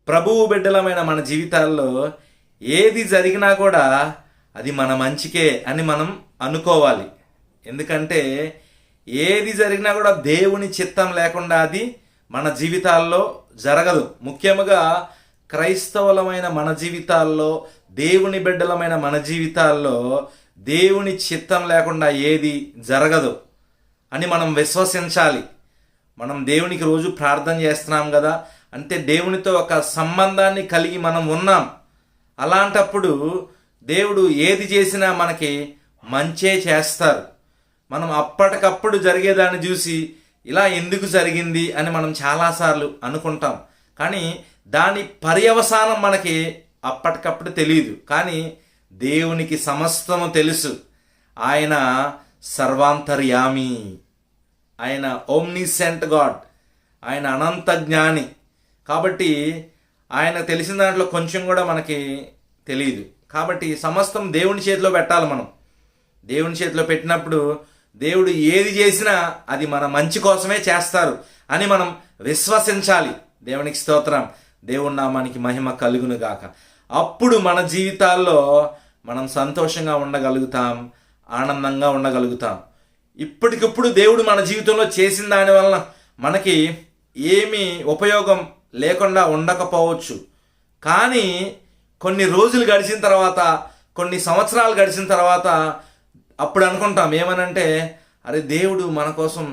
ప్రభువు బిడ్డలమైన మన జీవితాల్లో ఏది జరిగినా కూడా అది మన మంచికే అని మనం అనుకోవాలి. ఎందుకంటే ఏది జరిగినా కూడా దేవుని చిత్తం లేకుండా అది మన జీవితాల్లో జరగదు. ముఖ్యంగా క్రైస్తవులమైన మన జీవితాల్లో, దేవుని బిడ్డలమైన మన జీవితాల్లో దేవుని చిత్తం లేకుండా ఏది జరగదు అని మనం విశ్వసించాలి. మనం దేవునికి రోజు ప్రార్థన చేస్తున్నాం కదా, అంటే దేవునితో ఒక సంబంధాన్ని కలిగి మనం ఉన్నాం. అలాంటప్పుడు దేవుడు ఏది చేసినా మనకి మంచే చేస్తారు. మనం అప్పటికప్పుడు జరిగేదాన్ని చూసి ఇలా ఎందుకు జరిగింది అని మనం చాలాసార్లు అనుకుంటాం, కానీ దాని పర్యవసానం మనకి అప్పటికప్పుడు తెలియదు. కానీ దేవునికి సమస్తము తెలుసు. ఆయన సర్వాంతర్యామి, ఆయన ఓమ్నిసెంట్ గాడ్, ఆయన అనంత జ్ఞాని. కాబట్టి ఆయన తెలిసిన దాంట్లో కొంచెం కూడా మనకి తెలియదు. కాబట్టి సమస్తం దేవుని చేతిలో పెట్టాలి. మనం దేవుని చేతిలో పెట్టినప్పుడు దేవుడు ఏది చేసినా అది మన మంచి కోసమే చేస్తారు అని మనం విశ్వసించాలి. దేవునికి స్తోత్రం. దేవుని నామానికి మహిమ కలుగును గాక. అప్పుడు మన జీవితాల్లో మనం సంతోషంగా ఉండగలుగుతాం, ఆనందంగా ఉండగలుగుతాం. ఇప్పటికిప్పుడు దేవుడు మన జీవితంలో చేసిన దాని వలన మనకి ఏమీ ఉపయోగం లేకుండా ఉండకపోవచ్చు. కానీ కొన్ని రోజులు గడిచిన తర్వాత, కొన్ని సంవత్సరాలు గడిచిన తర్వాత అప్పుడు అనుకుంటాం ఏమనంటే, అరే దేవుడు మన కోసం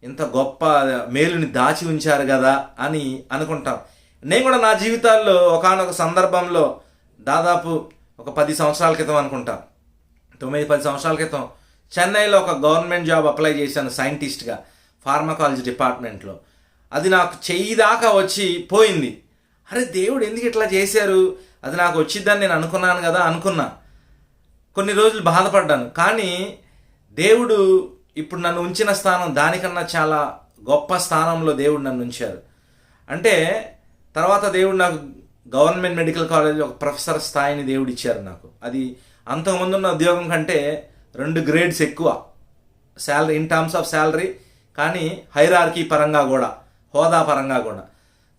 ఇంత గొప్ప మేలుని దాచి ఉంచారు కదా అని అనుకుంటాం. నేను కూడా నా జీవితాల్లో ఒకానొక సందర్భంలో దాదాపు ఒక 10 సంవత్సరాల క్రితం అనుకుంటా, 9-10 సంవత్సరాల క్రితం చెన్నైలో ఒక గవర్నమెంట్ జాబ్ అప్లై చేశాను సైంటిస్ట్గా, ఫార్మకాలజీ డిపార్ట్మెంట్లో. అది నాకు చెయ్యి దాకా వచ్చి పోయింది. అరే దేవుడు ఎందుకు ఇట్లా చేశారు, అది నాకు వచ్చిద్దని నేను అనుకున్నాను కదా అనుకున్నా. కొన్ని రోజులు బాధపడ్డాను. కానీ దేవుడు ఇప్పుడు నన్ను ఉంచిన స్థానం దానికన్నా చాలా గొప్ప స్థానంలో దేవుడు నన్ను ఉంచారు. అంటే తర్వాత దేవుడు నాకు గవర్నమెంట్ మెడికల్ కాలేజ్ ఒక ప్రొఫెసర్ స్థాయిని దేవుడు ఇచ్చారు నాకు. అది అంతకుముందున్న ఉద్యోగం కంటే 2 గ్రేడ్స్ ఎక్కువ salary, in terms of salary, కానీ హైరార్కీ పరంగా కూడా, హోదా పరంగా కూడా.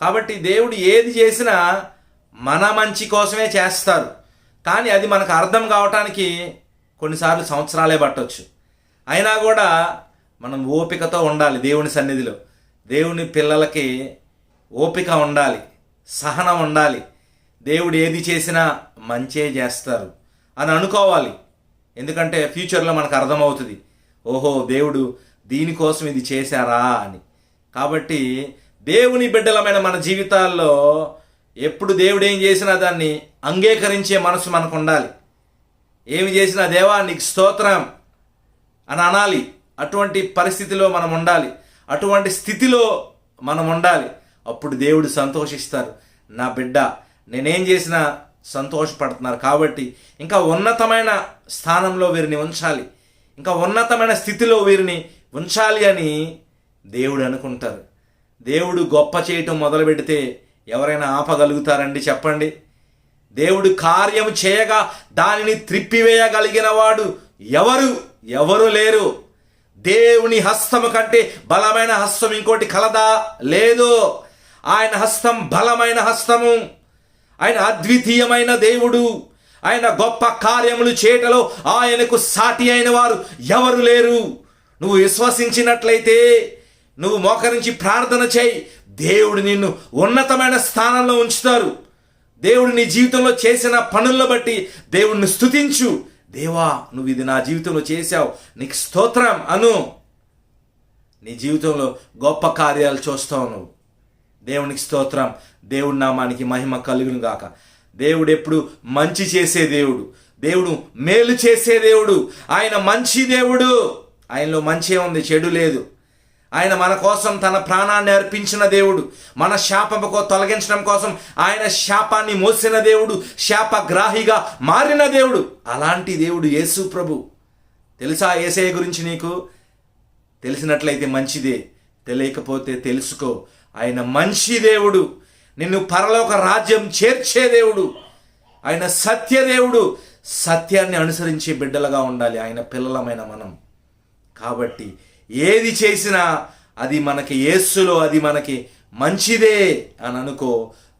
కాబట్టి దేవుడు ఏది చేసినా మన మంచి కోసమే చేస్తారు. కానీ అది మనకు అర్థం కావటానికి కొన్నిసార్లు సంవత్సరాలే పట్టవచ్చు. అయినా కూడా మనం ఓపికతో ఉండాలి. దేవుని సన్నిధిలో దేవుని పిల్లలకి ఓపిక ఉండాలి, సహనం ఉండాలి. దేవుడు ఏది చేసినా మంచే చేస్తారు అని అనుకోవాలి. ఎందుకంటే ఫ్యూచర్లో మనకు అర్థమవుతుంది, ఓహో దేవుడు దీనికోసం ఇది చేశారా అని. కాబట్టి దేవుని బిడ్డలమైన మన జీవితాల్లో ఎప్పుడు దేవుడు ఏం చేసినా దాన్ని అంగీకరించే మనసు మనకు ఉండాలి. ఏమి చేసినా దేవా నీకు స్తోత్రం అని అనాలి. అటువంటి పరిస్థితిలో మనం ఉండాలి, అటువంటి స్థితిలో మనం ఉండాలి. అప్పుడు దేవుడు సంతోషిస్తారు. నా బిడ్డ నేనేం చేసినా సంతోషపడుతున్నారు కాబట్టి ఇంకా ఉన్నతమైన స్థానంలో వీరిని ఉంచాలి, ఇంకా ఉన్నతమైన స్థితిలో వీరిని ఉంచాలి అని దేవుడు అనుకుంటారు. దేవుడు గొప్ప చేయటం మొదలు పెడితే ఎవరైనా ఆపగలుగుతారండి చెప్పండి? దేవుడు కార్యం చేయగా దానిని త్రిప్పివేయగలిగిన వాడు ఎవరు లేరు. దేవుని హస్తము కంటే బలమైన హస్తం ఇంకోటి కలదా? లేదు. ఆయన హస్తం బలమైన హస్తము. ఆయన అద్వితీయమైన దేవుడు. ఆయన గొప్ప కార్యములు చేయటలో ఆయనకు సాటి అయిన వారు ఎవరు లేరు. నువ్వు విశ్వసించినట్లయితే, నువ్వు మోకరించి ప్రార్థన చేయి, దేవుడు నిన్ను ఉన్నతమైన స్థానంలో ఉంచుతారు. దేవుడు నీ జీవితంలో చేసిన పనులను బట్టి దేవుడిని స్తుతించు. దేవా నువ్వు ఇది నా జీవితంలో చేశావు, నీకు స్తోత్రం అను. నీ జీవితంలో గొప్ప కార్యాలు చూస్తావు నువ్వు. దేవునికి స్తోత్రం. దేవుడి నామానికి మహిమ కలుగును గాక. దేవుడు ఎప్పుడు మంచి చేసే దేవుడు, దేవుడు మేలు చేసే దేవుడు. ఆయన మంచి దేవుడు. ఆయనలో మంచి ఉంది, చెడు లేదు. ఆయన మన కోసం తన ప్రాణాన్ని అర్పించిన దేవుడు. మన శాపముకు తొలగించడం కోసం ఆయన శాపాన్ని మోసిన దేవుడు, శాపగ్రాహిగా మారిన దేవుడు. అలాంటి దేవుడు యేసు ప్రభు. తెలుసా యేసయ్య గురించి నీకు? తెలిసినట్లయితే మంచిదే, తెలియకపోతే తెలుసుకో. ఆయన మంచి దేవుడు, నిన్ను పరలోక రాజ్యం చేర్చే దేవుడు. ఆయన సత్యదేవుడు. సత్యాన్ని అనుసరించే బిడ్డలుగా ఉండాలి ఆయన పిల్లలమైన మనం. కాబట్టి ఏది చేసినా అది మనకి యేసులో అది మనకి మంచిదే అని అనుకో.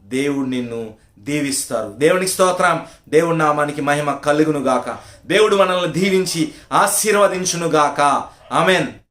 దేవుడు నిన్ను దీవిస్తారు. దేవునికి స్తోత్రం. దేవుడి నామానికి మహిమ కలుగును గాక. దేవుడు మనల్ని దీవించి ఆశీర్వదించును గాక. ఆమెన్.